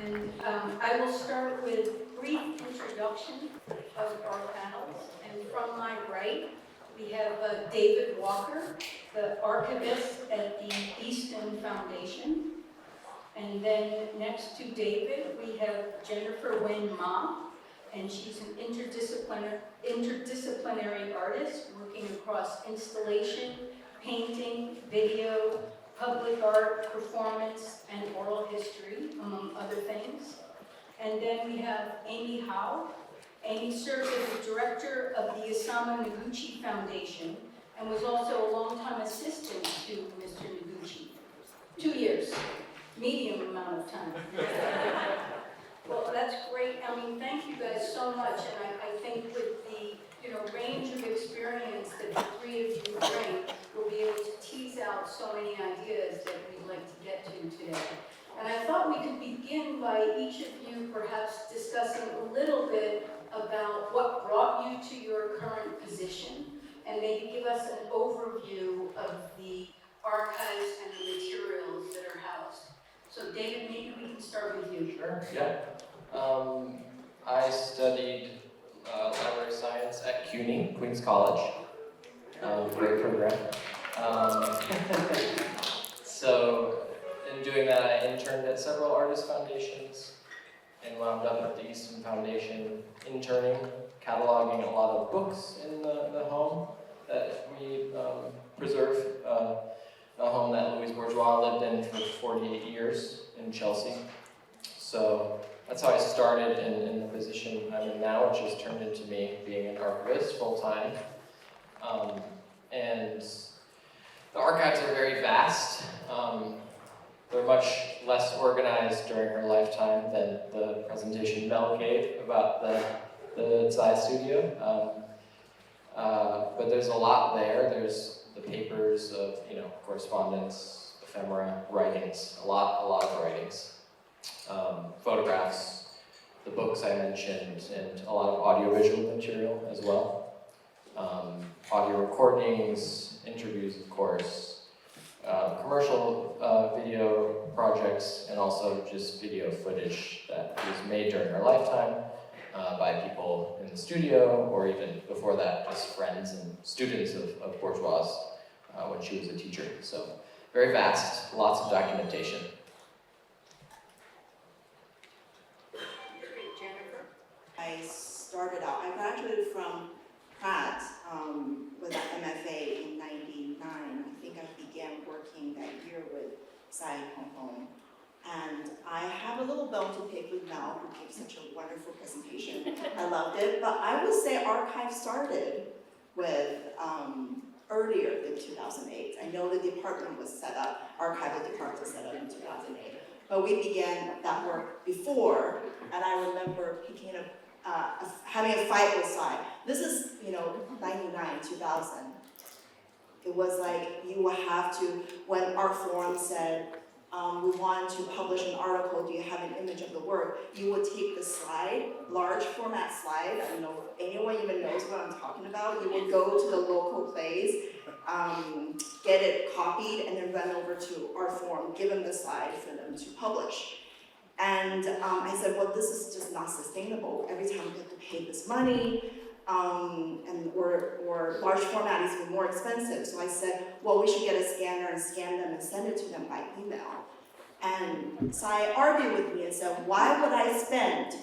And I will start with a brief introduction of our panels. And from my right, we have David Walker, the archivist at the Easton Foundation. And then next to David, we have Jennifer Wen Ma, and she's an interdisciplinary artist working across installation, painting, video, public art, performance, and oral history, among other things. And then we have Amy Howe. Amy serves as the director of the Noguchi Foundation and was also a longtime assistant to Mr. Noguchi. 2 years, medium amount of time. Well, that's great. I mean, thank you guys so much. And I think with the range of experience that the three of you bring, we'll be able to tease out so many ideas that we'd like to get to today. And I thought we could begin by each of you perhaps discussing a little bit about what brought you to your current position, and maybe give us an overview of the archives and the materials that are housed. So David, maybe we can start with you. Sure, yeah. I studied library science at CUNY, Queens College. Great program. So in doing that, I interned at several artist foundations and wound up at the Easton Foundation, interning, cataloging a lot of books in the home that we preserve. A home that Louise Bourgeois lived in for 48 years in Chelsea. So that's how I started in the position I'm in now, which has turned into me being an archivist full-time. And the archives are very vast. They're much less organized during her lifetime than the presentation Mel gave about the Zai studio. But there's a lot there. There's the papers of correspondence, ephemera, writings, a lot of writings, photographs, the books I mentioned, and a lot of audiovisual material as well. Audio recordings, interviews, of course, commercial video projects, and also just video footage that was made during her lifetime by people in the studio, or even before that, just friends and students of Bourgeois when she was a teacher. So very vast, lots of documentation. Jennifer? I started out, I graduated from Pratt with an MFA in '99. I think I began working that year with Sai Hong. And I have a little bone to pick with Mel, who gave such a wonderful presentation. I loved it, but I would say archive started with earlier than 2008. I know the department was set up, archival department was set up in 2008, but we began that work before, and I remember picking up, having a fight with Sai. This is, 99, 2000. It was like you would have to, when Art Forum said, we want to publish an article, do you have an image of the work? You would take the slide, large format slide, I don't know if anyone even knows what I'm talking about. You would go to the local place, get it copied, and then run over to Art Forum, give them the slide for them to publish. And I said, well, this is just not sustainable. Every time we have to pay this money, or large format is even more expensive. So I said, well, we should get a scanner and scan them and send it to them by email. And Sai argued with me and said, why would I spend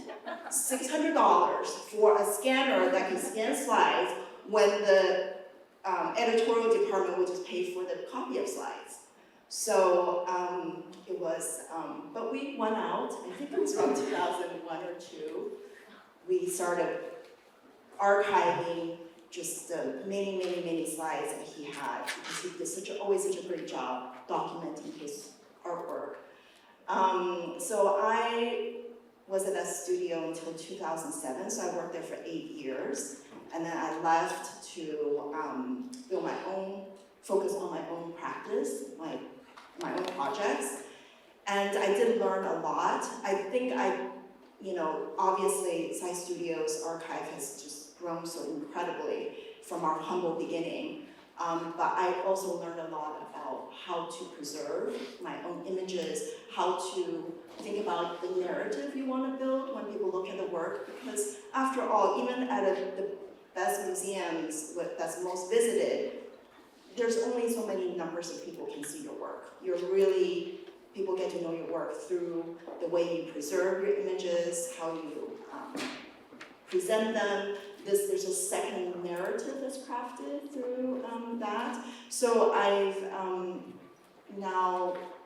$600 for a scanner that can scan slides when the editorial department would just pay for the copy of slides? So it was, but we went out, I think it was around 2001 or 2, we started archiving just the many slides that he had, because he did always such a great job documenting his artwork. So I was at that studio until 2007, so I worked there for 8 years, and then I left to build my own, focus on my own practice, my own projects, and I did learn a lot. I think obviously Sai Studios archive has just grown so incredibly from our humble beginning. But I also learned a lot about how to preserve my own images, how to think about the narrative you want to build when people look at the work, because after all, even at the best museums that's most visited, there's only so many numbers of people can see your work. People get to know your work through the way you preserve your images, how you present them. There's a second narrative that's crafted through that. So I'm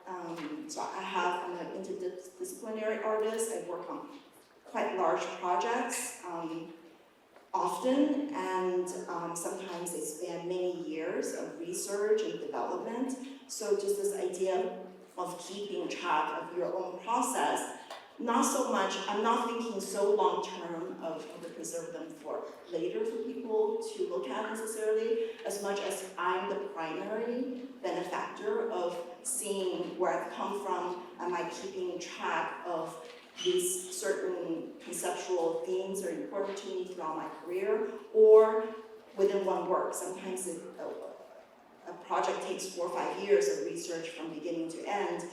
an interdisciplinary artist. I work on quite large projects often, and sometimes they span many years of research and development. So just this idea of keeping track of your own process, not so much, I'm not thinking so long term of how to preserve them for later for people to look at necessarily, as much as I'm the primary benefactor of seeing where I've come from. Am I keeping track of these certain conceptual themes are important to me throughout my career, or within one work? Sometimes a project takes 4 or 5 years of research from beginning to end.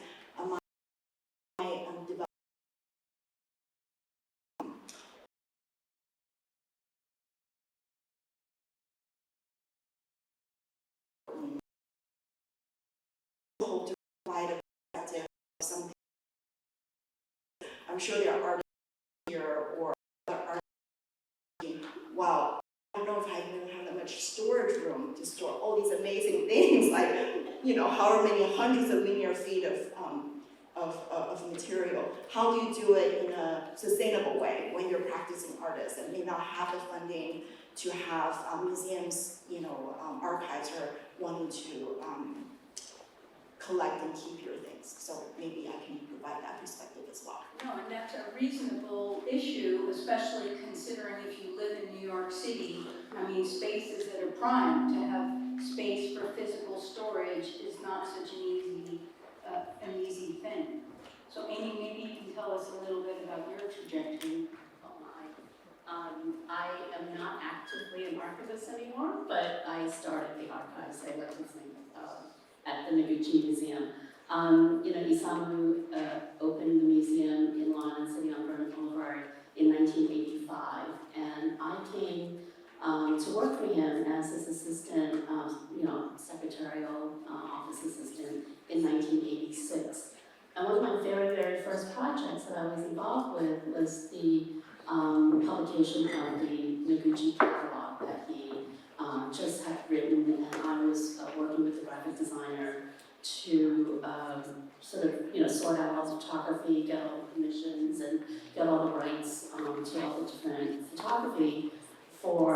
Hope to provide a perspective of something. I'm sure there are artists here or other artists thinking, wow, I don't know if I even have that much storage room to store all these amazing things, like, however many hundreds of linear feet of material. How do you do it in a sustainable way when you're practicing artists and may not have the funding to have museums, archives are wanting to collect and keep your things. So maybe I can provide that perspective as well. No, and that's a reasonable issue, especially considering if you live in New York City. I mean, spaces that are prime to have space for physical storage is not such an easy thing. So Amy, maybe you can tell us a little bit about your trajectory. I am not actively an archivist anymore, but I started the archives. I worked with Singh at the Noguchi Museum. Isamu opened the museum in Long Island City on Vernon Boulevard in 1985, and I came to work for him as his assistant, secretarial office assistant in 1986. And one of my very, very first projects that I was involved with was the publication of the Noguchi catalog that he just had written, and I was working with the graphic designer to sort out all the photography, get all the commissions, and get all the rights to all the different photography for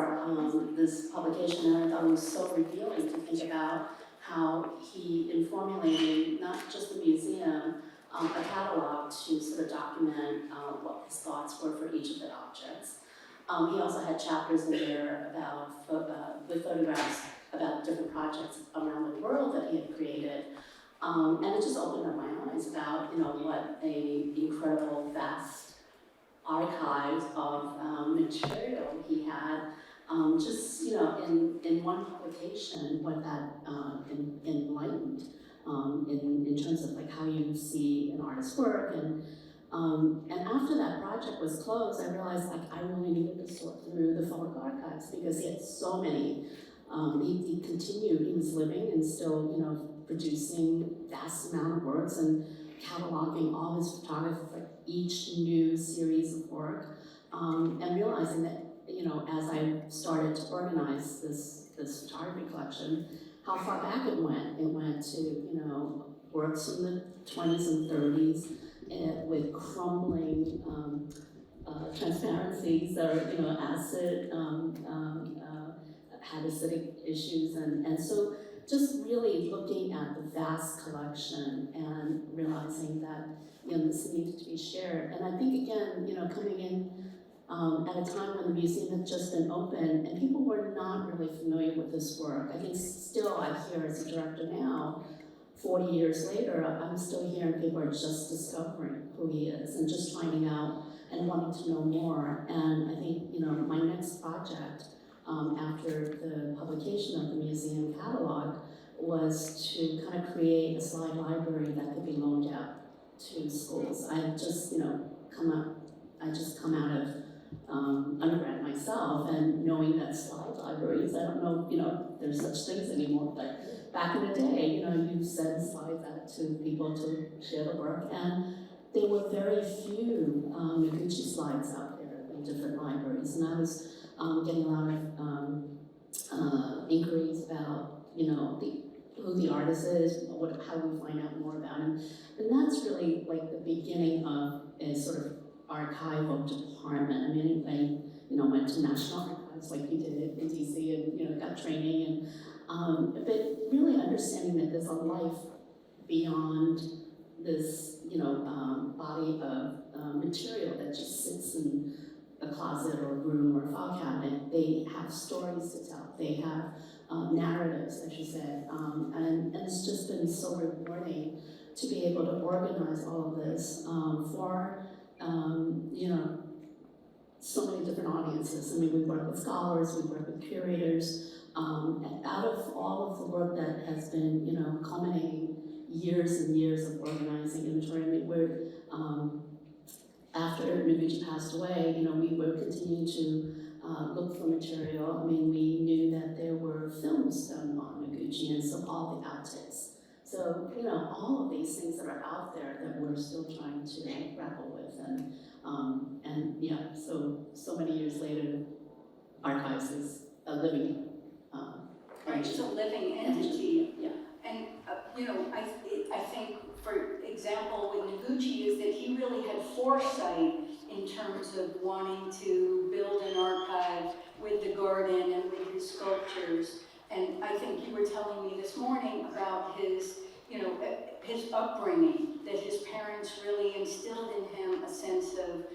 this publication. And I thought it was so revealing to think about how he, in formulating not just the museum, a catalog to sort of document what his thoughts were for each of the objects. He also had chapters in there about with photographs about different projects around the world that he had created. And it just opened up my eyes about, what a incredible, vast archive of material he had. In one publication, what that enlightened in terms of like how you see an artist's work. And after that project was closed, I realized I really needed to sort through the folk archives because he had so many. He continued, he was living and still, producing vast amount of works and cataloging all his photography for each new series of work, and realizing that, as I started to organize this photography collection, how far back it went. It went to, works from the 20s and 30s with crumbling transparencies or, acid, had acidic issues, and so just really looking at the vast collection and realizing that, this needed to be shared. And I think again, coming in at a time when the museum had just been open and people were not really familiar with this work. I think still I hear as a director now, 40 years later, I'm still hearing people are just discovering who he is and just finding out and wanting to know more. And I think, my next project after the publication of the museum catalog was to kind of create a slide library that could be loaned out to schools. I had just, come out of undergrad myself, and knowing that slide libraries, I don't know, if there's such things anymore, but back in the day, you send slides out to people to share the work, and there were very few Noguchi slides out there in different libraries, and I was getting a lot of inquiries about, who the artist is, how do we find out more about him, and that's really like the beginning of a sort of archival department. I mean, I went to national archives like you did in DC, and got training, and but really understanding that there's a life beyond this, body of material that just sits in a closet or a room or a file cabinet. They have stories to tell. They have narratives, as you said, and it's just been so rewarding to be able to organize all of this for, so many different audiences. I mean, we work with scholars, we work with curators. And out of all of the work that has been, culminating years and years of organizing inventory, I mean, we're, after Noguchi passed away, we were continuing to look for material. I mean, we knew that there were films done on Noguchi, and so all the outtakes. So, all of these things that are out there that we're still trying to grapple with, and yeah, so many years later, Archives is a living Right, it's a living entity. Yeah. And, I think, for example, with Noguchi, is that he really had foresight in terms of wanting to build an archive with the garden and with his sculptures. And I think you were telling me this morning about his, his upbringing, that his parents really instilled in him a sense of,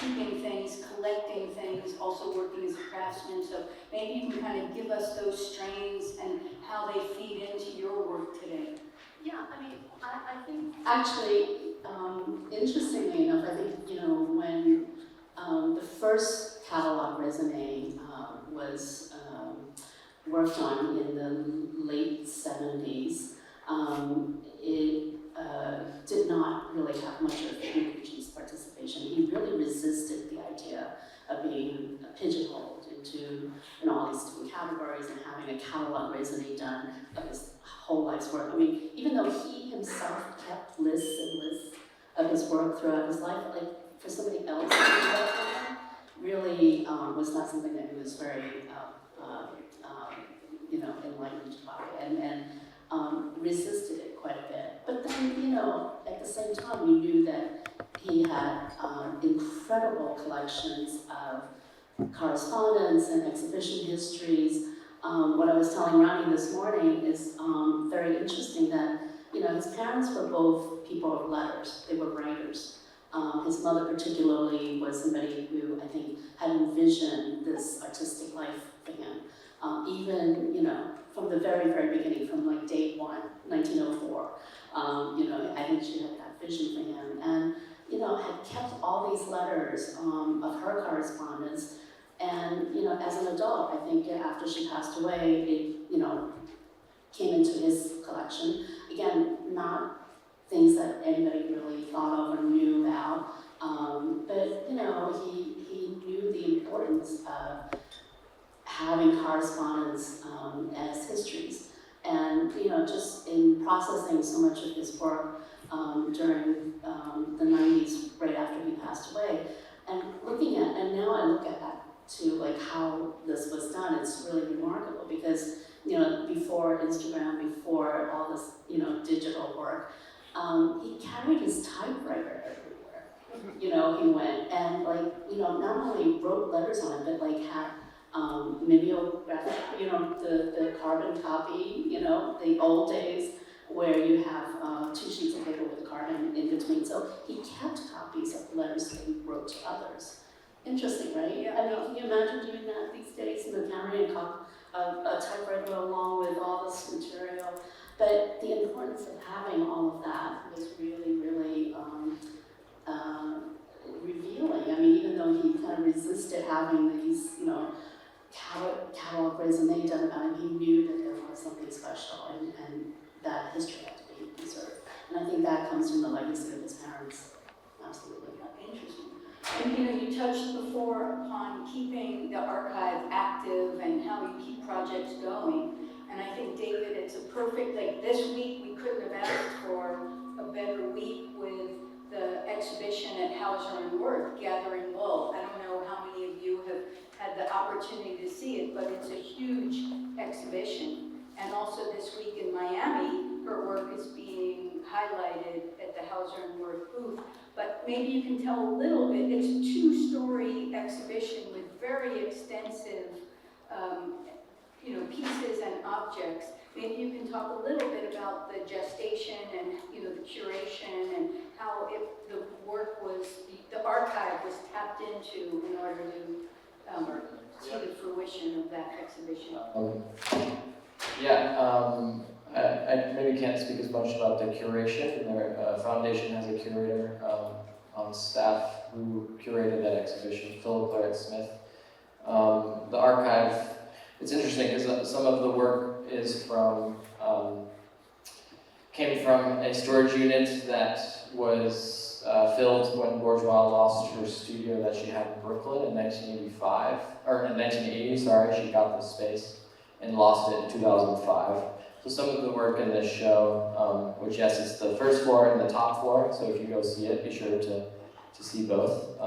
keeping things, collecting things, also working as a craftsman. So maybe you can kind of give us those strains and how they feed into your work today. Yeah, I mean, I think actually, interestingly enough, I think, when the first catalog resume was worked on in the late 70s, it did not really have much of Noguchi's participation. He really resisted the idea of being pigeonholed into all these different categories and having a catalog resume done of his whole life's work. I mean, even though he himself kept lists and lists of his work throughout his life, like for somebody else to do that for him, really was not something that he was very, enlightened by, and resisted it quite a bit. But then, at the same time, we knew that he had incredible collections of correspondence and exhibition histories. What I was telling Rani this morning is very interesting that, his parents were both people of letters. They were writers. His mother particularly was somebody who I think had envisioned this artistic life for him. Even, from the very, very beginning, from like day one, 1904, I think she had that vision for him, and, had kept all these letters of her correspondence. And, as an adult, I think after she passed away, it, came into his collection. Again, not things that anybody really thought of or knew about, but, he knew the importance of having correspondence as histories. And, just in processing so much of his work during the 90s, right after he passed away, and looking at, and now I look at that to like how this was done, it's really remarkable because, before Instagram, before all this, digital work, he carried his typewriter everywhere. He went and not only wrote letters on it, but had mimeographic, the carbon copy, the old days where you have 2 sheets of paper with a carbon in between. So he kept copies of letters that he wrote to others. Interesting, right? Yeah. I mean, can you imagine doing that these days? Carrying a typewriter along with all this material. But the importance of having all of that was really, really revealing. I mean, even though he kind of resisted having these, catalog resume done about him. He knew that there was something special and that history had to be preserved. And I think that comes from the legacy of his parents. Absolutely. Interesting. And you touched before upon keeping the archive active and how you keep projects going. And I think, David, it's a perfect, like this week, we couldn't have asked for a better week with the exhibition at Hauser and Wirth, Gathering Wool. I don't know how many of you have had the opportunity to see it, but it's a huge exhibition. And also this week in Miami, her work is being highlighted at the Hauser and Wirth booth. But maybe you can tell a little bit. It's a two-story exhibition with very extensive pieces and objects. Maybe you can talk a little bit about the gestation and the curation and how the work was, the archive was tapped into in order to see the fruition of that exhibition. I maybe can't speak as much about the curation. Their foundation has a curator on staff who curated that exhibition, Philip Claret Smith. The archive, it's interesting because some of the work is came from a storage unit that was filled when Bourgeois lost her studio that she had in Brooklyn in 1985, or in 1980, sorry, she got this space and lost it in 2005. So some of the work in this show, which yes, it's the first floor and the top floor, so if you go see it, be sure to see both.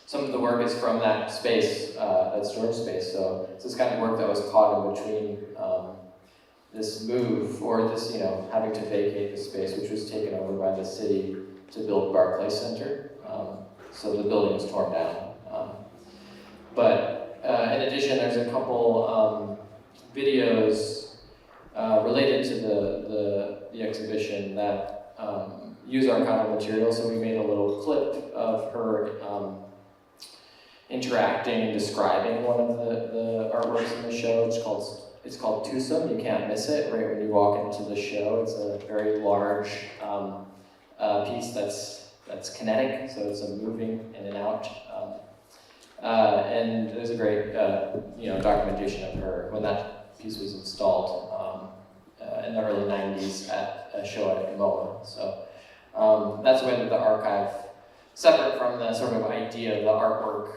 Some of the work is from that space, that storage space, so it's this kind of work that was caught in between this move, or this, having to vacate the space, which was taken over by the city to build Barclay Center. So the building was torn down. But in addition, there's a couple videos related to the exhibition that use archival material. So we made a little clip of her interacting and describing one of the artworks in the show. It's called Tusum. You can't miss it. Right when you walk into the show, it's a very large piece that's kinetic, so it's a moving in and out. And there's a great documentation of her when that piece was installed in the early 90s at a show at MoMA. So that's the way that the archive, separate from the sort of idea of the artwork,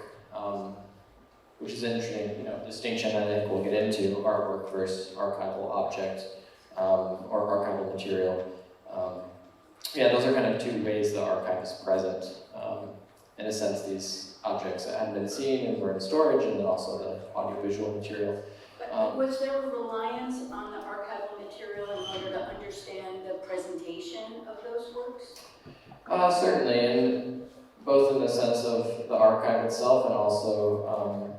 which is an interesting distinction I think we'll get into, artwork versus archival object or archival material. Those are kind of two ways the archive is present. In a sense, these objects that hadn't been seen and were in storage, and then also the audiovisual material. But was there a reliance on the archival material in order to understand the presentation of those works? Certainly, and both in the sense of the archive itself and also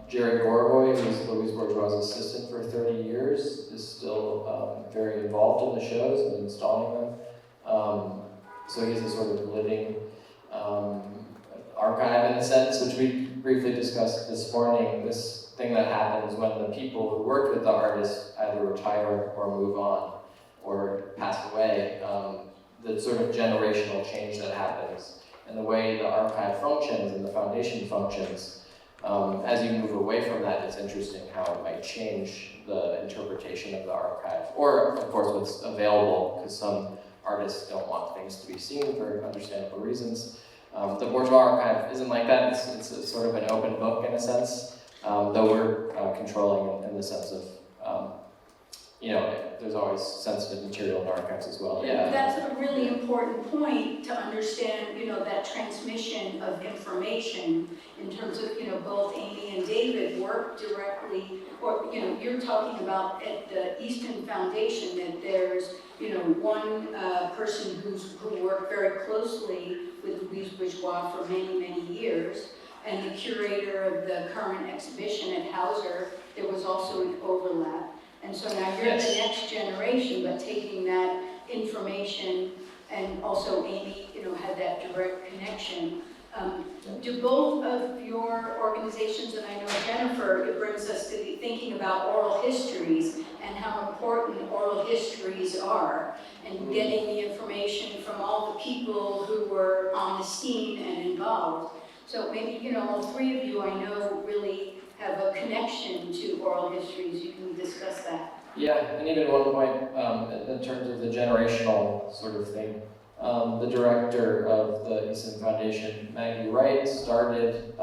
Jared Gorovoy, who's Louise Bourgeois' assistant for 30 years, is still very involved in the shows and installing them. So he's a sort of living archive in a sense, which we briefly discussed this morning. This thing that happens when the people who worked with the artist either retire or move on or pass away, the sort of generational change that happens and the way the archive functions and the foundation functions. As you move away from that, it's interesting how it might change the interpretation of the archive, or of course what's available, because some artists don't want things to be seen for understandable reasons. The Bourgeois archive isn't like that. It's a sort of an open book in a sense, though we're controlling in the sense of, there's always sensitive material in archives as well. Yeah. That's a really important point to understand, that transmission of information in terms of, both Amy and David work directly, or, you're talking about at the Easton Foundation that there's, one person who worked very closely with Louise Bourgeois for many, many years, and the curator of the current exhibition at Hauser, there was also an overlap. And so now you're the next generation, but taking that information, and also Amy, had that direct connection. Do both of your organizations, and I know Jennifer, it brings us to be thinking about oral histories and how important oral histories are, and getting the information from all the people who were on the scene and involved. So maybe, all three of you I know really have a connection to oral histories. You can discuss that. Yeah, and even one point in terms of the generational sort of thing, the director of the Easton Foundation, Maggie Wright, started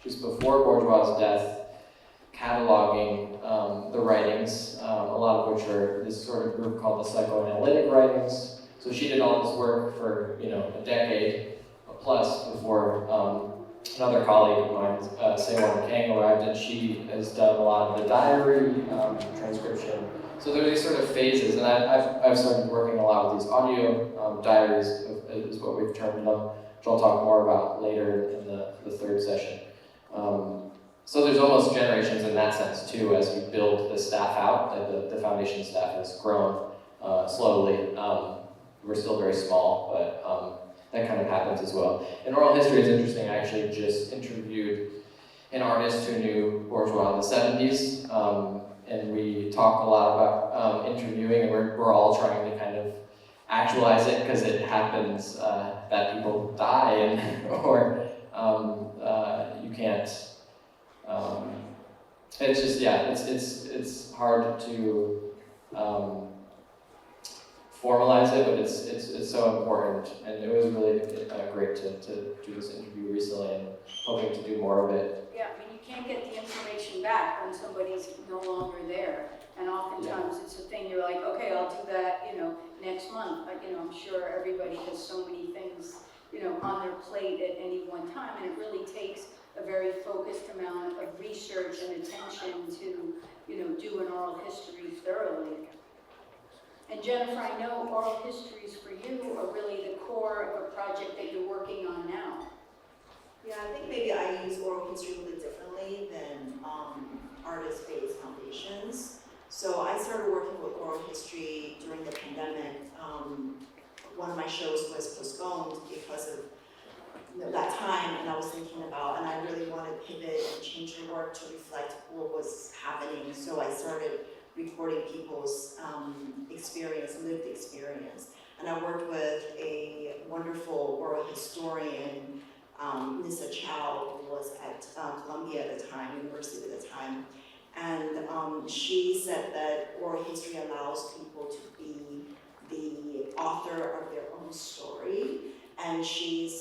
just before Bourgeois' death, cataloging the writings, a lot of which are this sort of group called the psychoanalytic writings. So she did all this work for a decade plus before another colleague of mine, Sewon Kang, arrived, and she has done a lot of the diary transcription. So there are these sort of phases, and I've started working a lot with these audio diaries, is what we've termed them, which I'll talk more about later in the third session. So there's almost generations in that sense too, as you build the staff out. The foundation staff has grown slowly. We're still very small, but that kind of happens as well. In oral history, it's interesting. I actually just interviewed an artist who knew Bourgeois in the 70s, and we talk a lot about interviewing, and we're all trying to kind of actualize it because it happens that people die, or you can't. It's just it's hard to formalize it, but it's so important, and it was really great to do this interview recently, and hoping to do more of it. Yeah, you can't get the information back when somebody's no longer there, and oftentimes it's a thing you're like, okay, I'll do that, next month, but I'm sure everybody has so many things, on their plate at any one time, and it really takes a very focused amount of research and attention to, do an oral history thoroughly. And Jennifer, I know oral histories for you are really the core of a project that you're working on now. Yeah, I think maybe I use oral history a little differently than artist-based foundations. So I started working with oral history during the pandemic. One of my shows was postponed because of that time, and I was thinking about, and I really wanted to pivot and change the work to reflect what was happening. So I started recording people's experience, lived experience. And I worked with a wonderful oral historian, Nissa Chow, who was at Columbia at the time, university at the time. And she said that oral history allows people to be the author of their own story. And she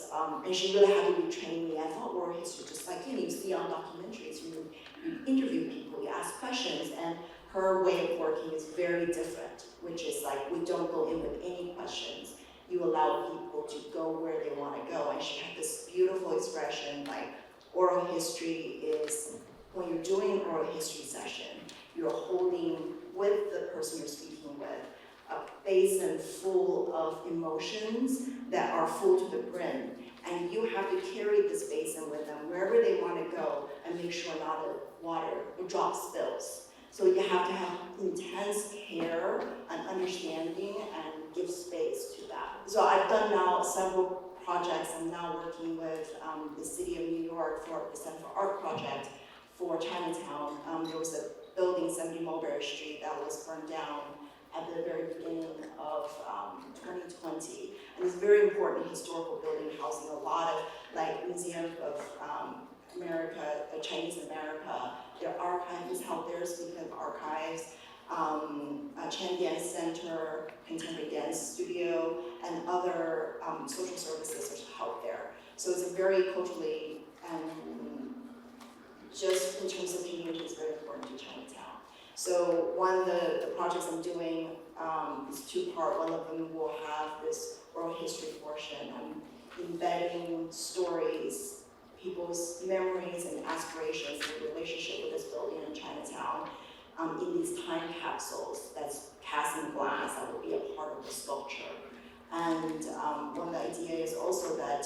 really had to retrain me. I thought oral history, just like you see on documentaries, you interview people, you ask questions, and her way of working is very different, which is like, we don't go in with any questions. You allow people to go where they want to go. And she had this beautiful expression, like, oral history is, when you're doing an oral history session, you're holding with the person you're speaking with a basin full of emotions that are full to the brim. And you have to carry this basin with them wherever they want to go and make sure not a water or drop spills. So you have to have intense care and understanding and give space to that. So I've done now several projects. I'm now working with the City of New York for the Center for Art project for Chinatown. There was a building, 70 Mulberry Street, that was burned down at the very beginning of 2020. And it's a very important historical building housing a lot of Museum of America, Chinese America. Their archives help there, speaking of archives, Chen Dance Center, Contemporary Dance Studio, and other social services help there. So it's a very culturally, just in terms of community, it's very important to Chinatown. So one of the projects I'm doing is two-part. One of them will have this oral history portion. I'm embedding stories, people's memories and aspirations in relationship with this building in Chinatown in these time capsules that's cast in glass that will be a part of the sculpture. And one of the ideas is also that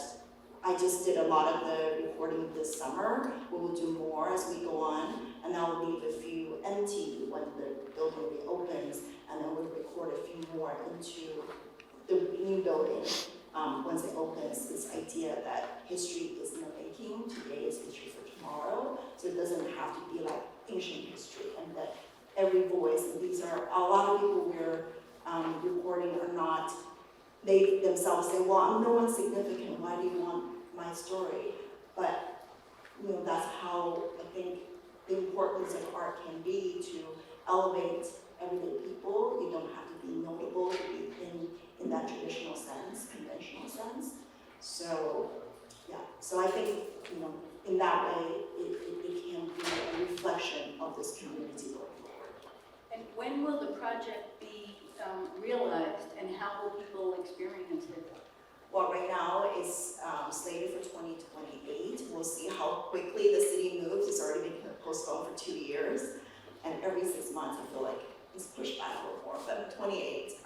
I just did a lot of the recording this summer. We will do more as we go on, and I'll leave a few empty when the building reopens, and then we'll record a few more into the new building once it opens. This idea that history is in the making, today is history for tomorrow, so it doesn't have to be like ancient history, and that every voice, and these are, a lot of people we're recording are not, they themselves say, well, I'm no one significant, why do you want my story? but that's how I think the importance of art can be to elevate everyday people. You don't have to be notable to be in that traditional sense, conventional sense. So, yeah, so I think, in that way, it can be a reflection of this community going forward. And when will the project be realized, and how will people experience it? Well, right now it's slated for 2028. We'll see how quickly the city moves. It's already been postponed for 2 years, and every 6 months I feel like it's pushed back a little more, but 28.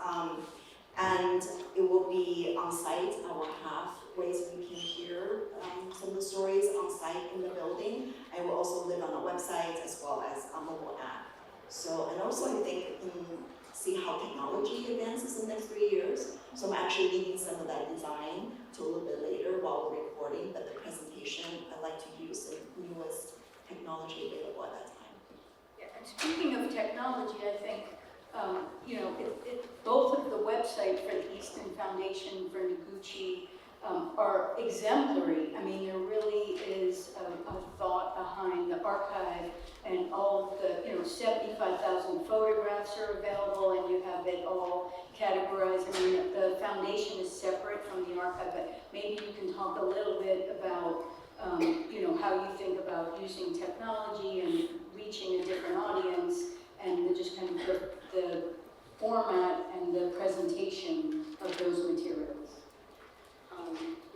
And it will be on site. I will have ways we can hear some of the stories on site in the building. I will also live on a website as well as a mobile app. So, and also I think see how technology advances in the next 3 years. So I'm actually leaving some of that design to a little bit later while we're recording, but the presentation, I like to use the newest technology available at that time. Yeah, and speaking of technology, I think, both of the website for the Easton Foundation, for Noguchi, are exemplary. I mean, there really is a thought behind the archive, and all of the, 75,000 photographs are available, and you have it all categorized. I mean, the foundation is separate from the archive, but maybe you can talk a little bit about, how you think about using technology and reaching a different audience, and just kind of the format and the presentation of those materials.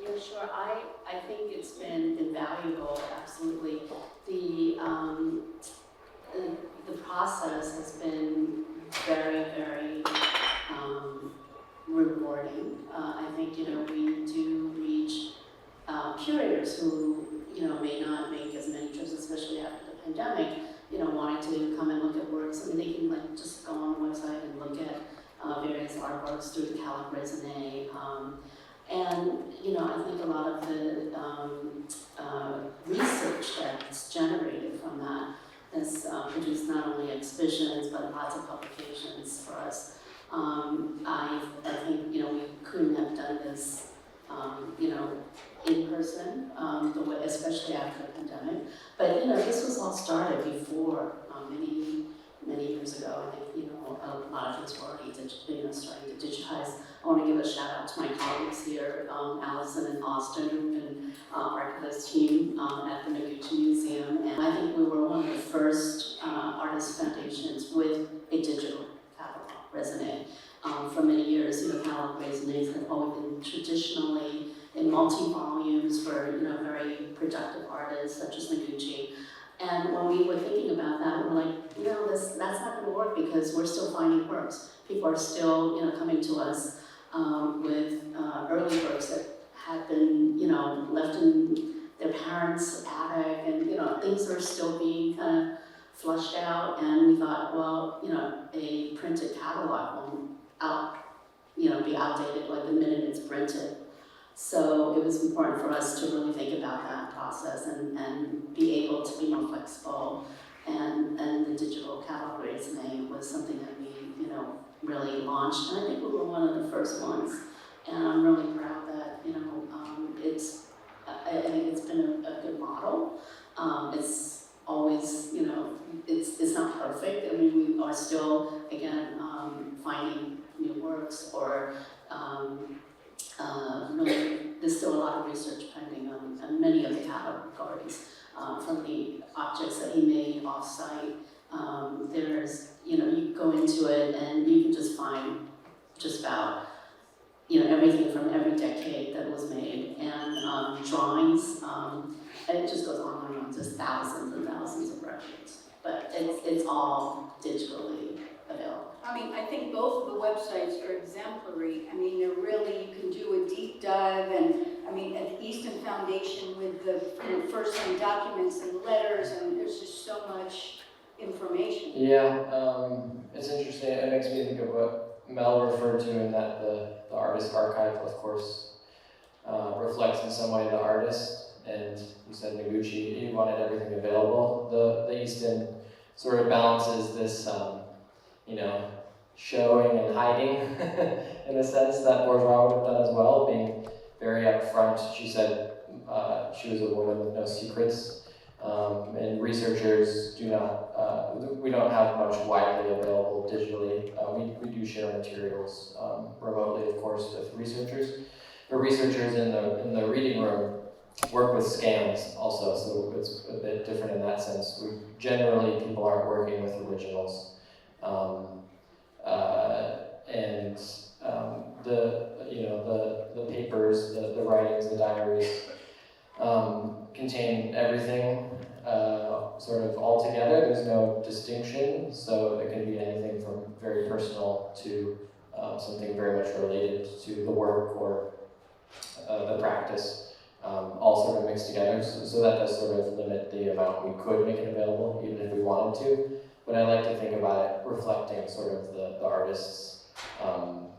Yeah, sure. I think it's been invaluable, absolutely. The process has been very, very rewarding. I think, we do reach curators who, may not make as many trips, especially after the pandemic, wanting to come and look at works. I mean, they can just go on the website and look at various artworks through the Calc Raisonné. And, I think a lot of the research that's generated from that has produced not only exhibitions, but lots of publications for us. I think, we couldn't have done this, in person, especially after the pandemic. But, this was all started before, many years ago. I think, a lot of things were already starting to digitize. I want to give a shout out to my colleagues here, Allison and Austin, who've been archivist team at the Noguchi Museum. And I think we were one of the first artist foundations with a digital catalog raisonné. For many years, catalog raisonnés have always been traditionally in multi-volumes for, very productive artists such as Noguchi. And when we were thinking about that, we were like, that's not going to work because we're still finding works. People are still, coming to us with early works that had been, left in their parents' attic, and things are still being kind of flushed out. And we thought, well, a printed catalog won't be outdated like the minute it's printed. So it was important for us to really think about that process and be able to be more flexible. And the digital catalog raisonné was something that we, really launched. And I think we were one of the first ones. And I'm really proud that, I think it's been a good model. It's always, it's not perfect. I mean, we are still, again, finding new works or really, there's still a lot of research pending on many of the categories from the objects that he made off-site. There's, you go into it and you can just find just about, everything from every decade that was made, and drawings, and it just goes on and on, just thousands and thousands of records. But it's all digitally available. I mean, I think both of the websites are exemplary. I mean, they're really, you can do a deep dive, and I mean, at the Easton Foundation with the first-hand documents and letters, and there's just so much information. Yeah, it's interesting. It makes me think of what Mel referred to in that the artist archive, of course, reflects in some way the artist. And you said Noguchi, you wanted everything available. The Easton sort of balances this, showing and hiding in a sense that Bourgeois would have done as well, being very upfront. She said, she was a woman with no secrets, and researchers do not, we don't have much widely available digitally. We do share materials remotely, of course, with researchers. But researchers in the reading room work with scans also, so it's a bit different in that sense. Generally, people aren't working with originals. The papers, the writings, the diaries contain everything sort of all together. There's no distinction, so it can be anything from very personal to something very much related to the work or the practice, all sort of mixed together. So that does sort of limit the amount we could make it available, even if we wanted to. But I like to think about it reflecting sort of the artist's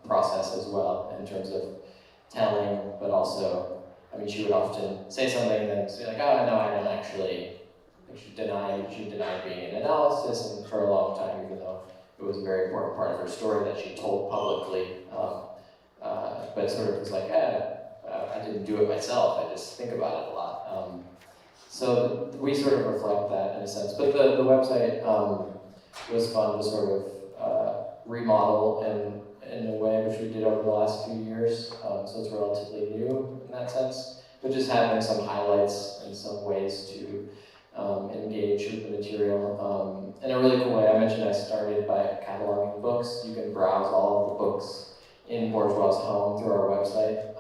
process as well, in terms of telling, but also, I mean, she would often say something and then say like, oh, no, I don't actually, she denied being in analysis, and for a long time, even though it was a very important part of her story that she told publicly, but sort of was like, I didn't do it myself, I just think about it a lot. So we sort of reflect that in a sense, but the website was fun to sort of remodel in a way, which we did over the last few years, so it's relatively new in that sense, but just having some highlights and some ways to engage with the material in a really cool way. I mentioned I started by cataloging books. You can browse all of the books in Bourgeois' home through our website,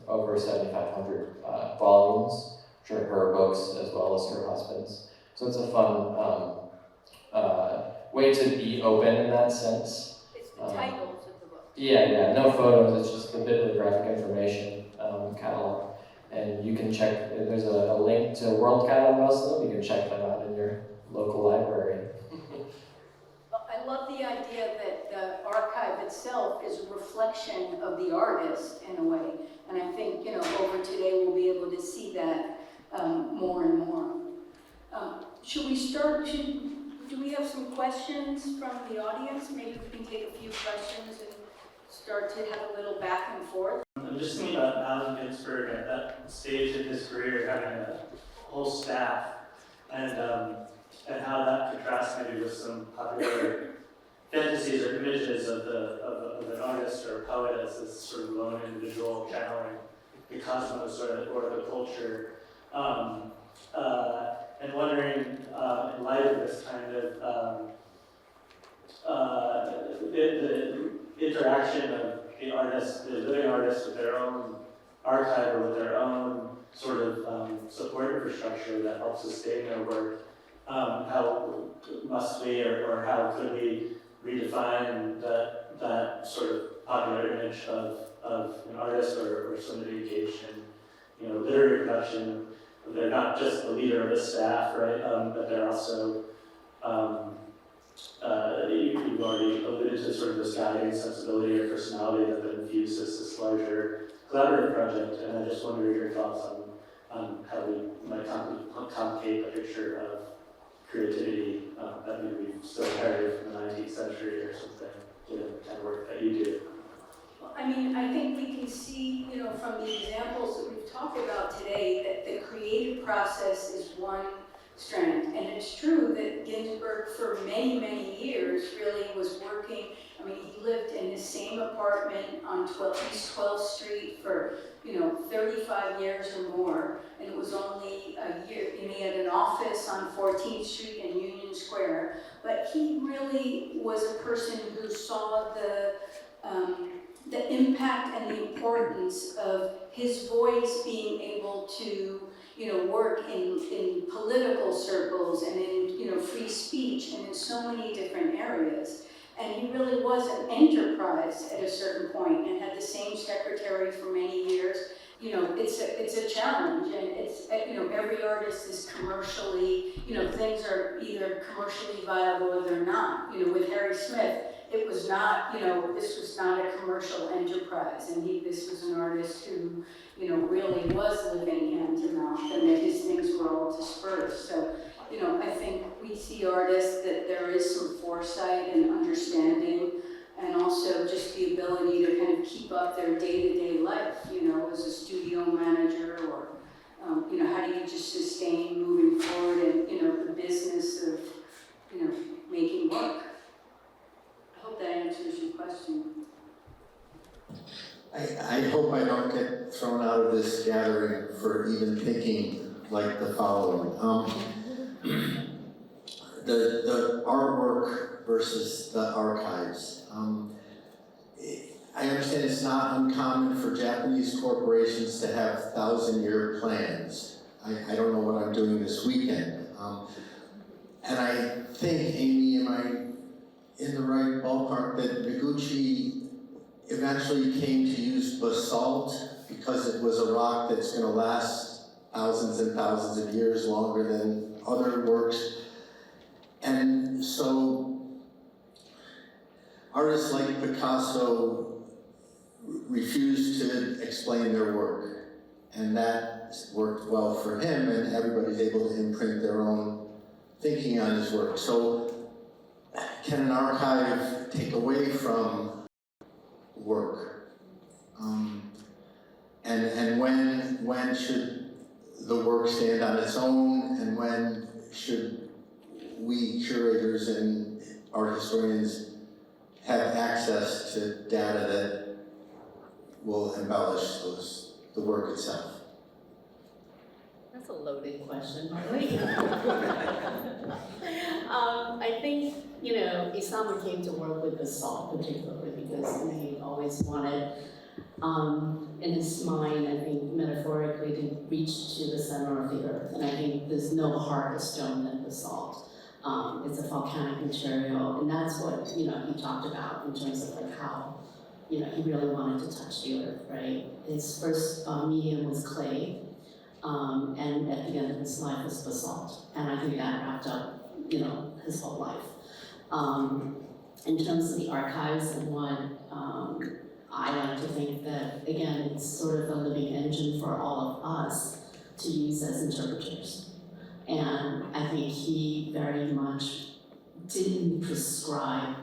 over 7,500 volumes, which are her books as well as her husband's. So it's a fun way to be open in that sense. It's the titles of the book. Yeah, no photos, it's just the bibliographic information catalog. And you can check, there's a link to World Catalog most of them, you can check them out in your local library. I love the idea that the archive itself is a reflection of the artist in a way. And I think, over today we'll be able to see that more and more. Should we start, do we have some questions from the audience? Maybe we can take a few questions and start to have a little back and forth. I'm just thinking about Alan Ginsberg at that stage in his career, having a whole staff, and how that contrasts maybe with some popular fantasies or images of an artist or a poet as this sort of lone individual channeling the cosmos or the culture. And wondering, in light of this kind of the interaction of the artist, the living artist, with their own archive or with their own sort of support infrastructure that helps sustain their work, how must we or how could we redefine that sort of popular image of an artist or somebody engaged in literary production? They're not just the leader of the staff, right? But they're also, you've already alluded to sort of this guiding sensibility or personality that infuses this larger collaborative project, and I just wonder your thoughts on how we might complicate the picture of creativity that maybe we've still inherited from the 19th century or something, given the kind of work that you do. I mean, I think we can see, from the examples that we've talked about today, that the creative process is one strand. And it's true that Ginsberg, for many, many years, really was working. I mean, he lived in his same apartment on East 12th Street for, 35 years or more. And it was only a year, he had an office on 14th Street and Union Square. But he really was a person who saw the impact and the importance of his voice being able to, work in political circles and in, free speech and in so many different areas. And he really was an enterprise at a certain point and had the same secretary for many years. It's a challenge, and it's, every artist is commercially, things are either commercially viable or they're not. With Harry Smith, it was not, this was not a commercial enterprise, and this was an artist who, really was living hand to mouth, and that his things were all dispersed. So, I think we see artists that there is some foresight and understanding, and also just the ability to kind of keep up their day-to-day life, as a studio manager or how do you just sustain moving forward and, the business of, making work? I hope that answers your question. I hope I don't get thrown out of this gathering for even thinking like the following. The artwork versus the archives. I understand it's not uncommon for Japanese corporations to have 1,000-year plans. I don't know what I'm doing this weekend. And I think, Amy, am I in the right ballpark that Noguchi eventually came to use basalt because it was a rock that's going to last thousands and thousands of years longer than other works. And so artists like Picasso refused to explain their work, and that worked well for him, and everybody's able to imprint their own thinking on his work. So can an archive take away from work? And when should the work stand on its own, and when should we curators and art historians have access to data that will embellish the work itself? That's a loaded question, really. I think, Isamu came to work with basalt particularly because he always wanted, in his mind, I think, metaphorically, to reach to the center of the earth. And I think there's no harder stone than basalt. It's a volcanic material, and that's what, he talked about in terms of like how, he really wanted to touch the earth, right? His first medium was clay, and at the end of his life was basalt. And I think that wrapped up, his whole life. In terms of the archives and what I like to think that, again, it's sort of a living engine for all of us to use as interpreters. And I think he very much didn't prescribe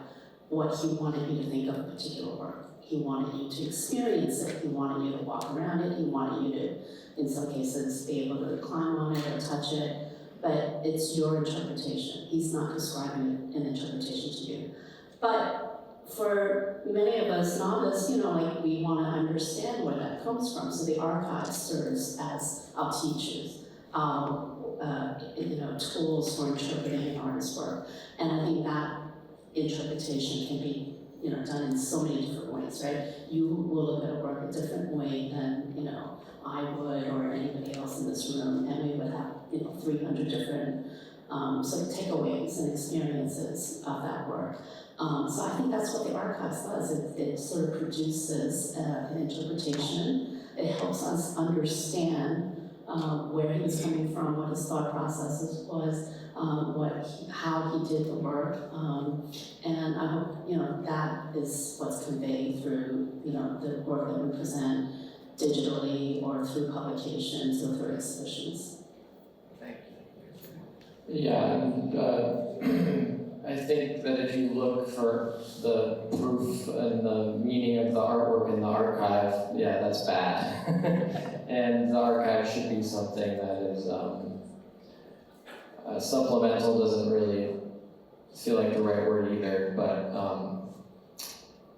what he wanted you to think of a particular work. He wanted you to experience it. He wanted you to walk around it. He wanted you to, in some cases, be able to climb on it or touch it. But it's your interpretation. He's not prescribing an interpretation to you. But for many of us novices, we want to understand where that comes from. So the archive serves as our teachers, tools for interpreting an artist's work. And I think that interpretation can be, done in so many different ways, right? You will look at a work a different way than, I would or anybody else in this room, and we would have, 300 different sort of takeaways and experiences of that work. So I think that's what the archives does. It sort of produces an interpretation. It helps us understand where he was coming from, what his thought processes was, how he did the work, and I hope that is what's conveyed through the work that we present digitally or through publications or through exhibitions. Thank you. Yeah, and I think that if you look for the proof and the meaning of the artwork in the archive, yeah, that's bad. And the archive should be something that is supplemental. Doesn't really feel like the right word either, but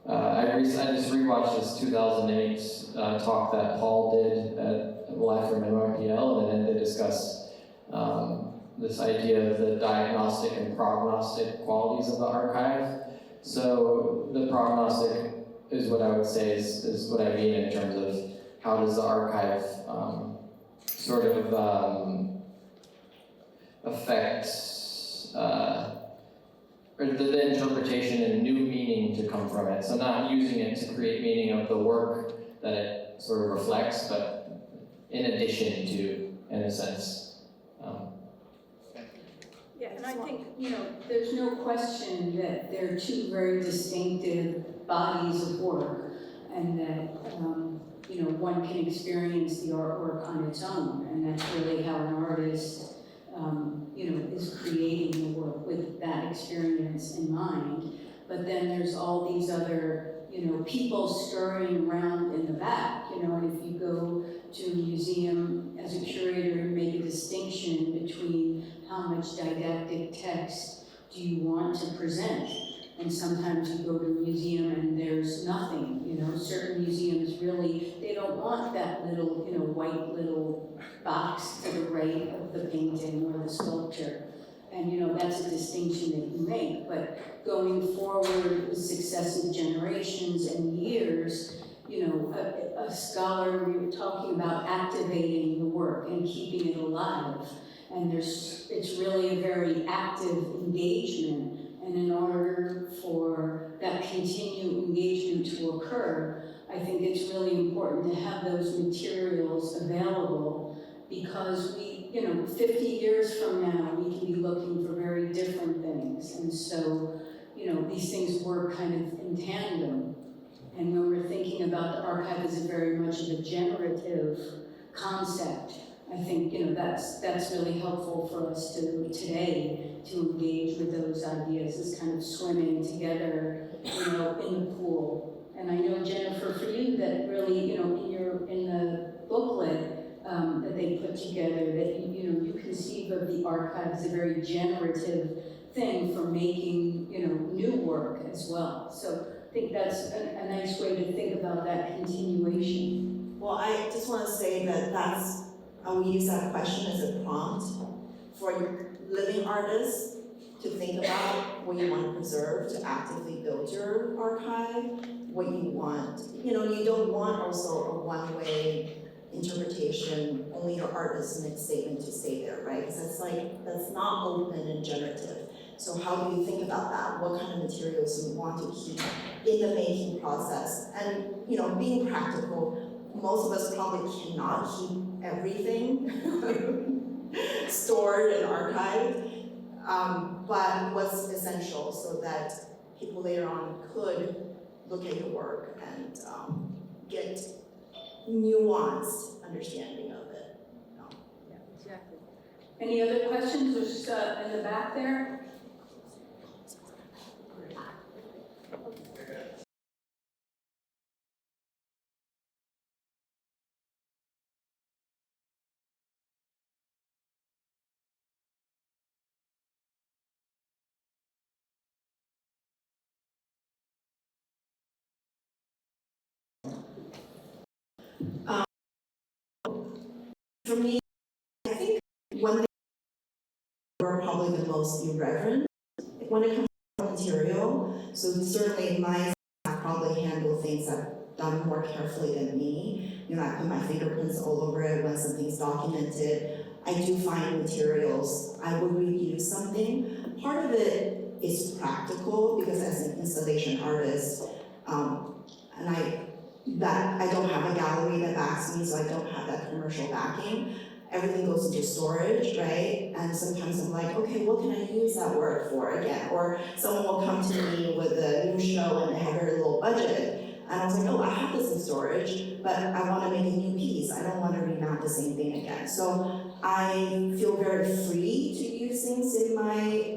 I just rewatched this 2008 talk that Paul did at Live from MRPL, and then they discuss this idea of the diagnostic and prognostic qualities of the archive. So the prognostic is what I would say is what I mean in terms of how does the archive sort of affect or the interpretation and new meaning to come from it. So not using it to create meaning of the work that it sort of reflects, but in addition to, in a sense. Yeah, and I think, there's no question that they're two very distinctive bodies of work, and that, one can experience the artwork on its own, and that's really how an artist, is creating the work with that experience in mind. But then there's all these other, people scurrying around in the back, and if you go to a museum as a curator and make a distinction between how much didactic text do you want to present, and sometimes you go to a museum and there's nothing, certain museums really, they don't want that little, white little box to the right of the painting or the sculpture. And that's a distinction that you make, but going forward with successive generations and years, a scholar, we were talking about activating the work and keeping it alive. And it's really a very active engagement. And in order for that continued engagement to occur, I think it's really important to have those materials available, because 50 years from now, we can be looking for very different things. And so, these things work kind of in tandem. And when we're thinking about the archive as very much of a generative concept, I think, that's really helpful for us today to engage with those ideas as kind of swimming together, in the pool. And I know, Jennifer, for you, that really, in the booklet, that they put together, that you conceive of the archive as a very generative thing for making new work as well. So I think that's a nice way to think about that continuation. Well, I just want to say that I will use that question as a prompt for living artists to think about what you want to preserve, to actively build your archive, what you want. You don't want also a one-way interpretation, only your artist's next statement to stay there, right? Because that's not open and generative. So how do you think about that? What kind of materials do you want to keep in the making process? And being practical, most of us probably cannot keep everything stored and archived, but what's essential so that people later on could look at your work and get nuanced understanding of it. Yeah, exactly. Any other questions? There's in the back there. For me, I think one thing we're probably the most irreverent when it comes to material. So certainly my staff probably handle things that are done more carefully than me. I put my fingerprints all over it when something's documented. I do find materials, I would reuse something. Part of it is practical because as an installation artist, and I don't have a gallery that backs me, so I don't have that commercial backing. Everything goes into storage, right? And sometimes I'm like, okay, what can I use that work for again? Or someone will come to me with a new show and they have very little budget. And I was like, oh, I have this in storage, but I want to make a new piece. I don't want to remount the same thing again. So I feel very free to use things in my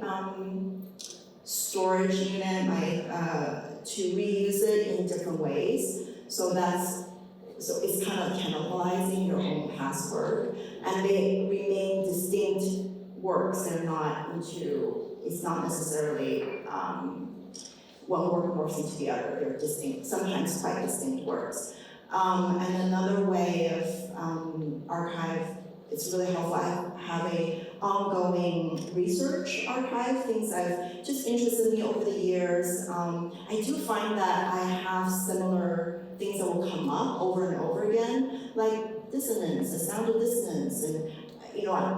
storage unit, to reuse it in different ways. So it's kind of cannibalizing your own past work, and they remain distinct works. They're not it's not necessarily one work morphs into the other. They're distinct, sometimes quite distinct works. And another way of archive, it's really helpful. I have a ongoing research archive, things I've just interested me over the years. I do find that I have similar things that will come up over and over again, like dissonance, the sound of dissonance, and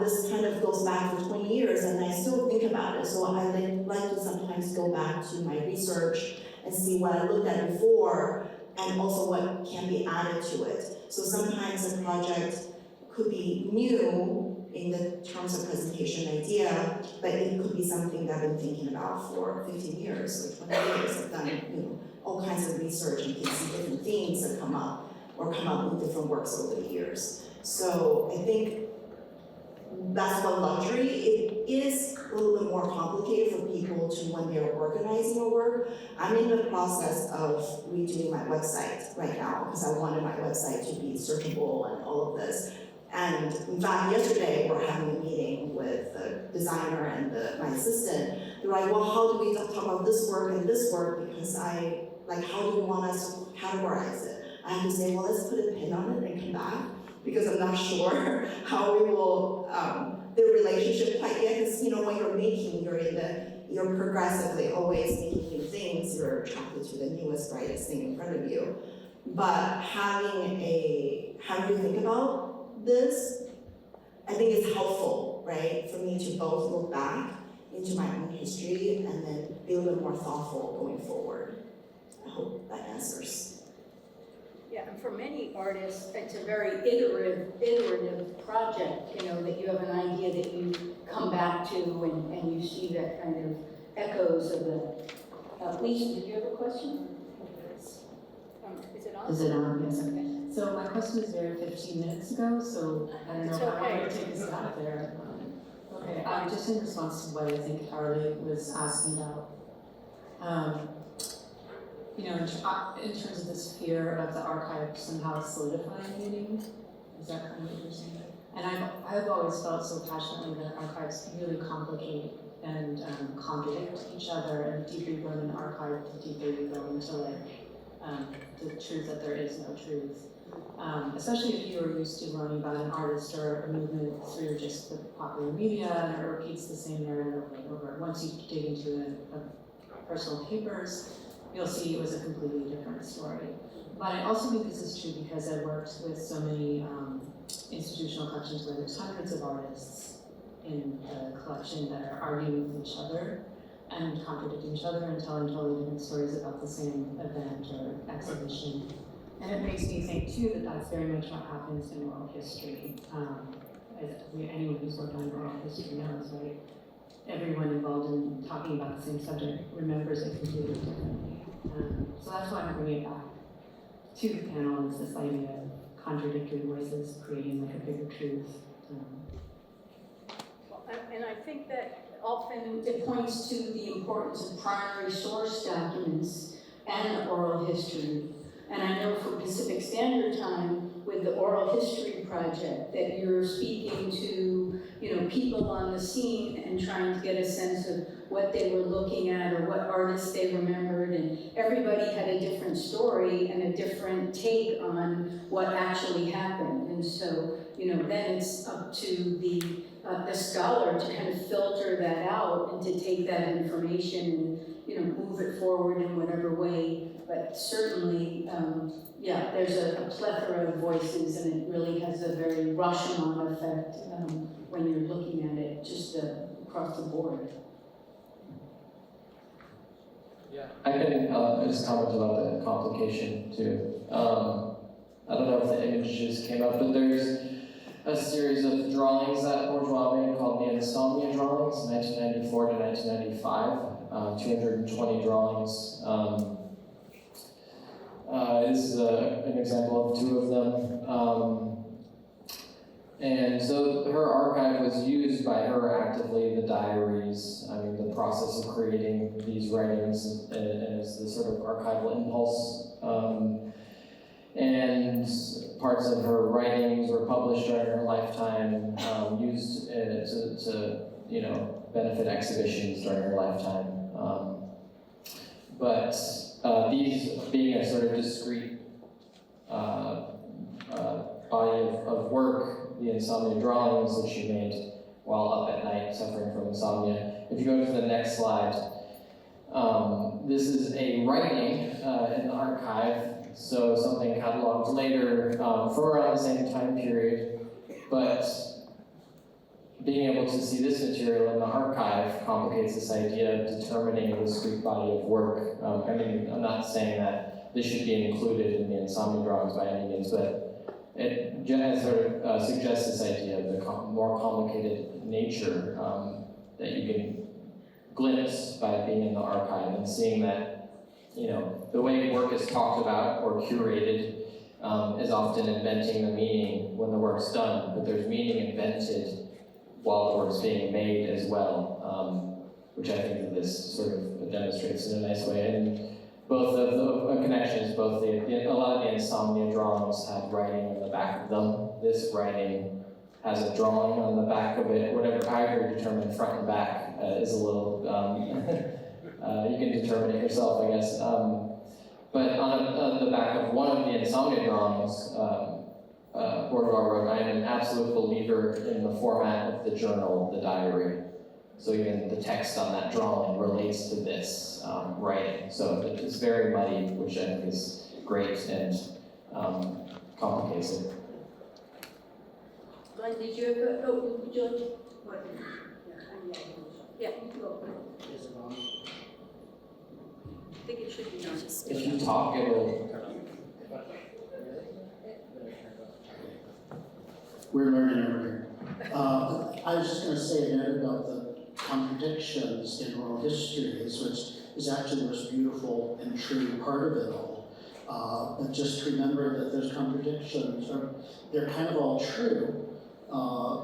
this kind of goes back for 20 years and I still think about it. So I like to sometimes go back to my research and see what I looked at before and also what can be added to it. So sometimes a project could be new in the terms of presentation idea, but it could be something that I've been thinking about for 15 years or 20 years. I've done all kinds of research and can see different themes that come up in different works over the years. So I think that's one luxury. is a little bit more complicated for people to, when they're organizing their work. I'm in the process of redoing my website right now, because I wanted my website to be searchable and all of this. And in fact, yesterday we're having a meeting with the designer and my assistant. They're like, well, how do we talk about this work and this work? Because how do you want us to categorize it? I have to say, well, let's put a pin on it and come back, because I'm not sure how we will, the relationship quite yet, because when you're making, you're progressively always making new things, you're attracted to the newest, brightest thing in front of you. But having you think about this, I think it's helpful, right, for me to both look back into my own history and then be a little more thoughtful going forward. I hope that answers. Yeah, and for many artists, it's a very iterative project, that you have an idea that you come back to and you see that kind of echoes of the, Lisa, did you have a question? Is it on? Is it on? Yes. Okay. So my question was there 15 minutes ago, so I don't know It's how I'm okay. going to take us out there. Okay, just in response to what I think Harley was asking about. In terms of this fear of the archive somehow solidifying meaning, is that kind of what you're saying? And I've always felt so passionately that archives really complicate and contradict each other, and the deeper you go in an archive, the deeper you go into the truth that there is no truth. Especially if you are used to learning about an artist or a movement through just the popular media, and it repeats the same narrative over and over. Once you dig into a personal papers, you'll see it was a completely different story. But I also think this is true because I worked with so many institutional collections where there's hundreds of artists in the collection that are arguing with each other and contradicting each other and telling totally different stories about the same event or exhibition. And it makes me think too that that's very much what happens in oral history. Anyone who's worked on oral history knows, right? Everyone involved in talking about the same subject remembers it completely differently. So that's why I'm bringing it back to the panel, is this idea of contradictory voices creating a bigger truth. And I think that often it points to the importance of primary source documents and oral history. And I know for Pacific Standard Time, with the Oral History Project, that you're speaking to, people on the scene and trying to get a sense of what they were looking at or what artists they remembered, and everybody had a different story and a different take on what actually happened. And so, then it's up to the scholar to kind of filter that out and to take that information and, move it forward in whatever way. But certainly, there's a plethora of voices, and it really has a very Rashomon effect when you're looking at it just across the board. Yeah, I can just comment about the complication too. I don't know if the images came up, but there's a series of drawings that Bourgeois made called the Insomnia drawings, 1994 to 1995, 220 drawings. This is an example of two of them. And so her archive was used by her actively, the diaries, the process of creating these writings, and as the sort of archival impulse. And parts of her writings were published during her lifetime, used to benefit exhibitions during her lifetime. But these being a sort of discrete body of work, the insomnia drawings that she made while up at night suffering from insomnia. If you go to the next slide, this is a writing in the archive, so something cataloged later from around the same time period, but being able to see this material in the archive complicates this idea of determining a discrete body of work. I'm not saying that this should be included in the insomnia drawings by any means, but it sort of suggests this idea of the more complicated nature that you can glimpse by being in the archive and seeing that, the way work is talked about or curated is often inventing the meaning when the work's done, but there's meaning invented while the work's being made as well, which I think that this sort of demonstrates in a nice way. And both of the connections, both a lot of the insomnia drawings had writing on the back of them. This writing has a drawing on the back of it. Whatever, however you determine front and back is a little, you can determine it yourself, I guess. But on the back of one of the insomnia drawings, Bourgeois wrote, "I am an absolute believer in the format of the journal, the diary." So even the text on that drawing relates to this writing. So it's very muddy, which I think is great and complicates it. Glenn, did you ever, oh, George? What? Yeah, you go. I think it should be done. If you talk, it'll. We're learning over here. I was just going to say a note about the contradictions in oral histories, which is actually the most beautiful and true part of it all. But just remember that those contradictions they're kind of all true,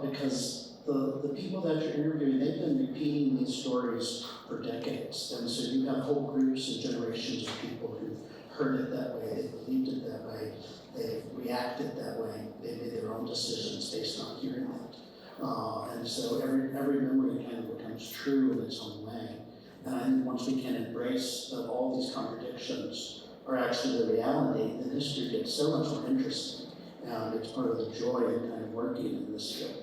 because the people that you're interviewing, they've been repeating these stories for decades. And so you have whole groups and generations of people who've heard it that way, they believed it that way, they reacted that way, they made their own decisions based on hearing that. And so every memory kind of becomes true in its own way. And I think once we can embrace that all these contradictions are actually the reality, then history gets so much more interesting. And it's part of the joy of kind of working in this field.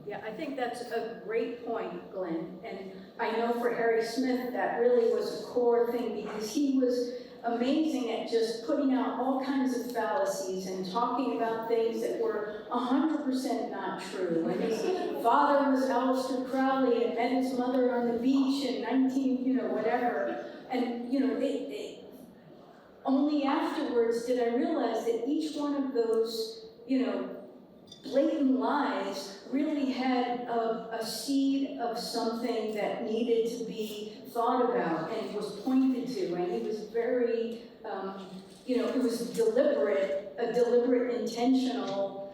Yeah, I think that's a great point, Glenn. And I know for Harry Smith, that really was a core thing, because he was amazing at just putting out all kinds of fallacies and talking about things that were 100% not true. And his father was Aleister Crowley and met his mother on the beach in 19, whatever. And, only afterwards did I realize that each one of those, blatant lies really had a seed of something that needed to be thought about and was pointed to, and he was very, it was a deliberate, intentional,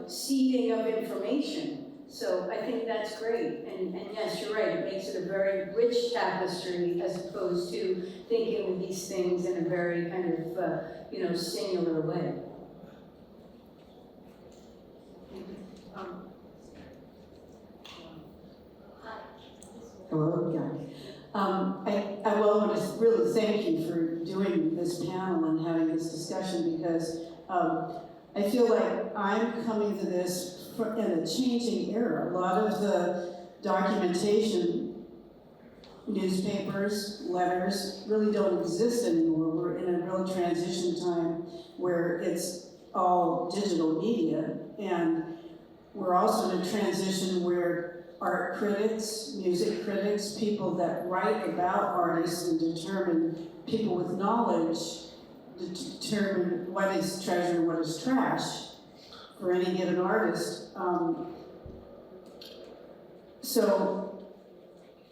seeding of information. So I think that's great, and yes, you're right, it makes it a very rich tapestry as opposed to thinking of these things in a very kind of, singular way. Hello again. I want to really thank you for doing this panel and having this discussion, because I feel like I'm coming to this in a changing era. A lot of the documentation, newspapers, letters, really don't exist anymore. We're in a real transition time where it's all digital media, and we're also in a transition where art critics, music critics, people that write about artists and determine, people with knowledge, determine what is treasure and what is trash for any given artist. So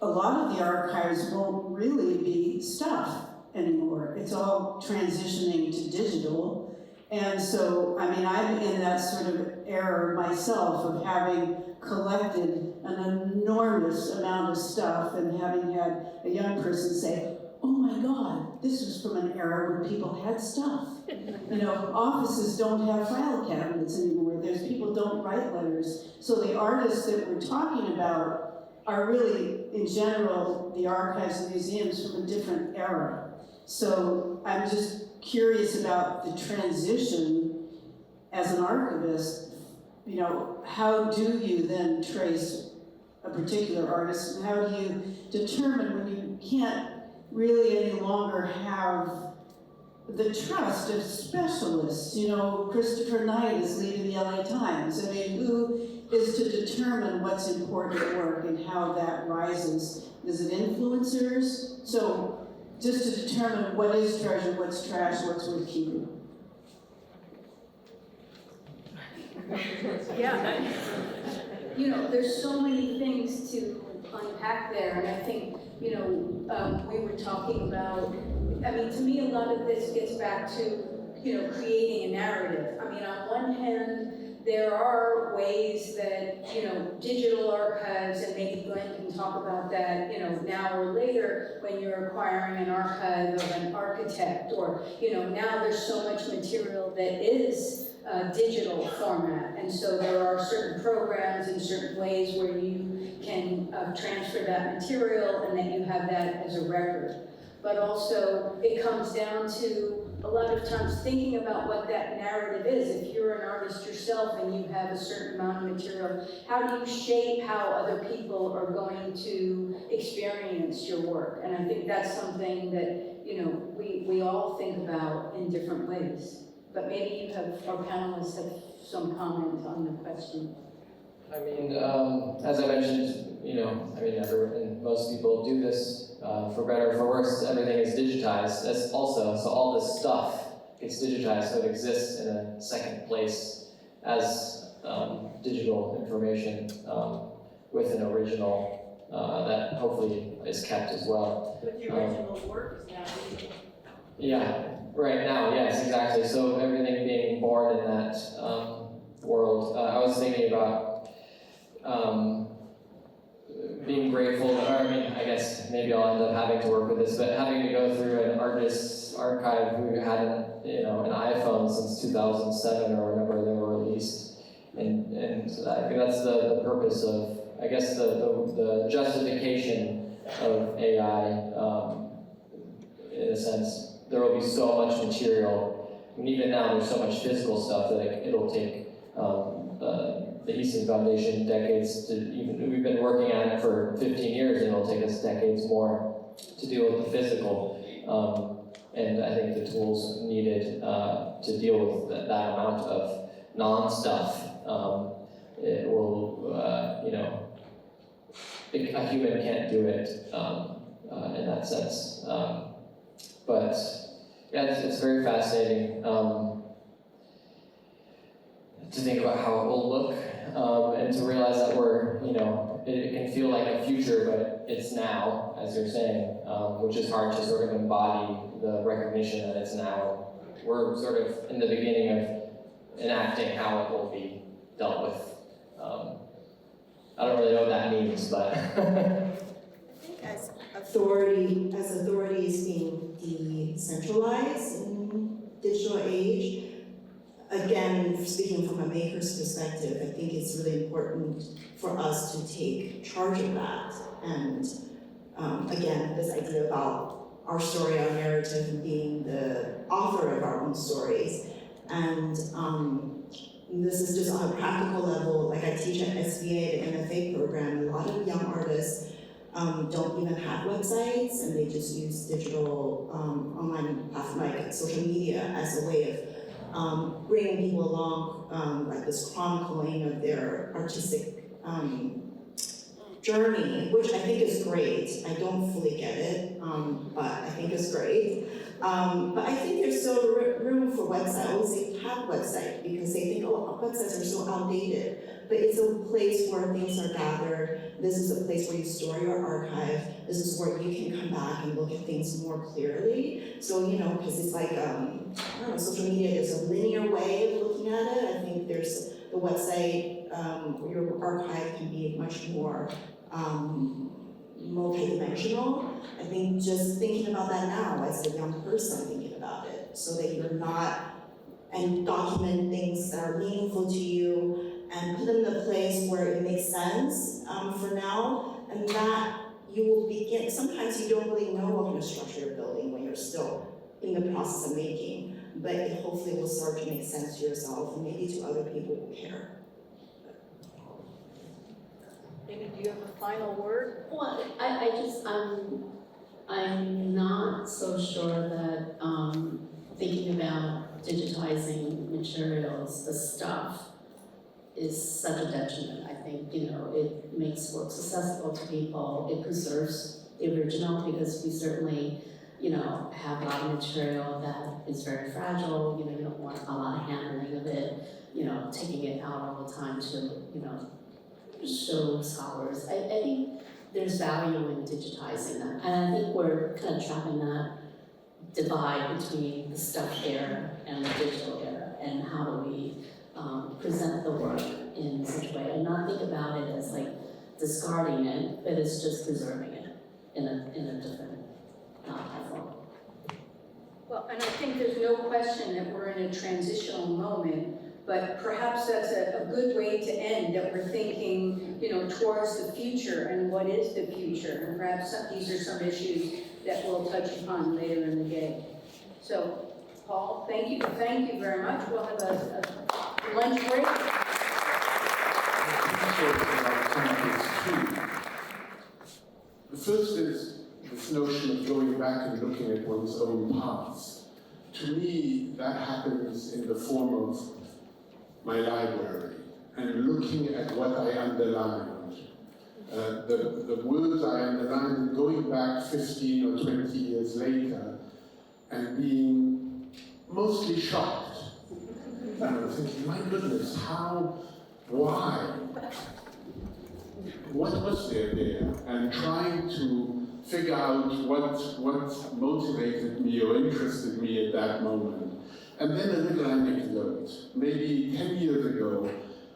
a lot of the archives won't really be stuff anymore. It's all transitioning to digital. And so, I'm in that sort of era myself of having collected an enormous amount of stuff and having had a young person say, "Oh my God, this was from an era when people had stuff." Offices don't have file cabinets anymore. There's people don't write letters. So the artists that we're talking about are really, in general, the archives and museums from a different era. So I'm just curious about the transition as an archivist. How do you then trace a particular artist, and how do you determine when you can't really any longer have the trust of specialists? Christopher Knight is leading the LA Times. Who is to determine what's important work and how that rises? Is it influencers? So just to determine what is treasure, what's trash, what's worth keeping. Yeah, there's so many things to unpack there, and I think, we were talking about, to me, a lot of this gets back to, creating a narrative. On one hand, there are ways that, digital archives, and maybe Glenn can talk about that, now or later, when you're acquiring an archive of an architect, or, now there's so much material that is digital format, and so there are certain programs and certain ways where you can transfer that material and that you have that as a record. But also, it comes down to a lot of times thinking about what that narrative is. If you're an artist yourself and you have a certain amount of material, how do you shape how other people are going to experience your work? And I think that's something that, we all think about in different ways. But maybe our panelists have some comment on the question. I mean, as I mentioned, everyone, most people do this for better or for worse. Everything is digitized. That's also, so all this stuff gets digitized, so it exists in a second place as digital information with an original that hopefully is kept as well. But the original work is now digital. Yeah, right now, yes, exactly. So everything being born in that world. I was thinking about being grateful, I guess maybe I'll end up having to work with this, but having to go through an artist's archive who had an iPhone since 2007 or whenever they were released, and I think that's the purpose of, I guess, the justification of AI. In a sense, there will be so much material. I mean, even now, there's so much physical stuff that it'll take the Easton Foundation decades to even, we've been working on it for 15 years, and it'll take us decades more to deal with the physical. And I think the tools needed to deal with that amount of non-stuff, it will, a human can't do it in that sense. But yeah, it's very fascinating to think about how it will look, and to realize that we're, it can feel like a future, but it's now, as you're saying, which is hard to sort of embody the recognition that it's now. We're sort of in the beginning of enacting how it will be dealt with. I don't really know what that means, but. I think as authorities being decentralized in digital age, again, speaking from a maker's perspective, I think it's really important for us to take charge of that. And again, this idea about our story, our narrative, and being the author of our own stories. And this is just on a practical level. Like I teach at SVA, the MFA program, a lot of young artists don't even have websites, and they just use digital online platform like social media as a way of bringing people along, like this chronicling of their artistic journey, which I think is great. I don't fully get it, but I think it's great. But I think there's still room for websites. I always say have website, because they think, oh, websites are so outdated. But it's a place where things are gathered. This is a place where you store your archive. This is where you can come back and look at things more clearly. So, because it's like, social media is a linear way of looking at it. I think there's the website, your archive can be much more multidimensional. I think just thinking about that now as a young person thinking about it, so that you're not, and document things that are meaningful to you, and put them in a place where it makes sense for now, and that you will begin, sometimes you don't really know what kind of structure you're building when you're still in the process of making, but it hopefully will start to make sense to yourself and maybe to other people who care. Amy, do you have a final word? Well, I just, I'm not so sure that thinking about digitizing materials, the stuff, is such a detriment. I think, it makes works accessible to people, it preserves the original, because we certainly, have a lot of material that is very fragile, you don't want a lot of handling of it, taking it out all the time to, show scholars. I think there's value in digitizing that, and I think we're kind of trapping that divide between the stuff era and the digital era, and how do we present the work in such a way and not think about it as like discarding it, but it's just preserving it in a different platform. Well, and I think there's no question that we're in a transitional moment, but perhaps that's a good way to end, that we're thinking, towards the future and what is the future, and perhaps these are some issues that we'll touch upon later in the day. So, Paul, thank you very much. We'll have a lunch break. The first is this notion of going back and looking at one's own past. To me, that happens in the form of my library and looking at what I underlined. The words I underlined, going back 15 or 20 years later and being mostly shocked. Thinking, my goodness, how, why? What was there? And trying to figure out what motivated me or interested me at that moment. And then a little anecdote. Maybe 10 years ago,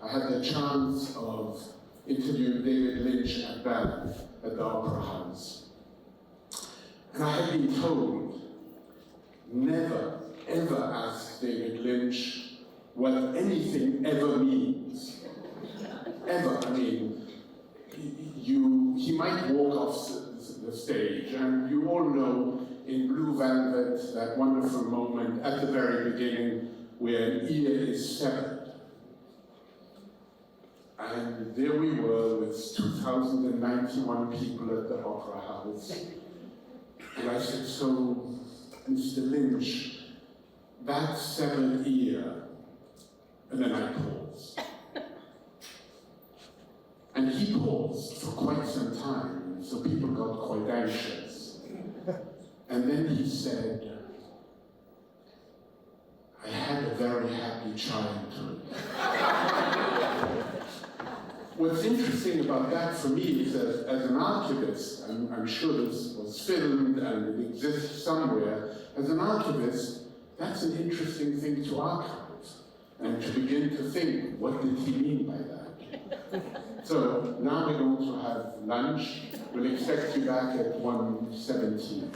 I had the chance of interviewing David Lynch at Banff at the Opera House. And I had been told, never, ever ask David Lynch what anything ever means. Ever. I mean, he might walk off the stage, and you all know in Blue Velvet that wonderful moment at the very beginning where an ear is severed. And there we were with 2,091 people at the Opera House. And I said, so, Mr. Lynch, that severed ear. And then I paused. And he paused for quite some time, so people got quite anxious. And then he said, I had a very happy childhood. What's interesting about that for me is that as an archivist, and I'm sure this was filmed and it exists somewhere, as an archivist, that's an interesting thing to archive and to begin to think, what did he mean by that? So now we're going to have lunch. We'll expect you back at 1:17.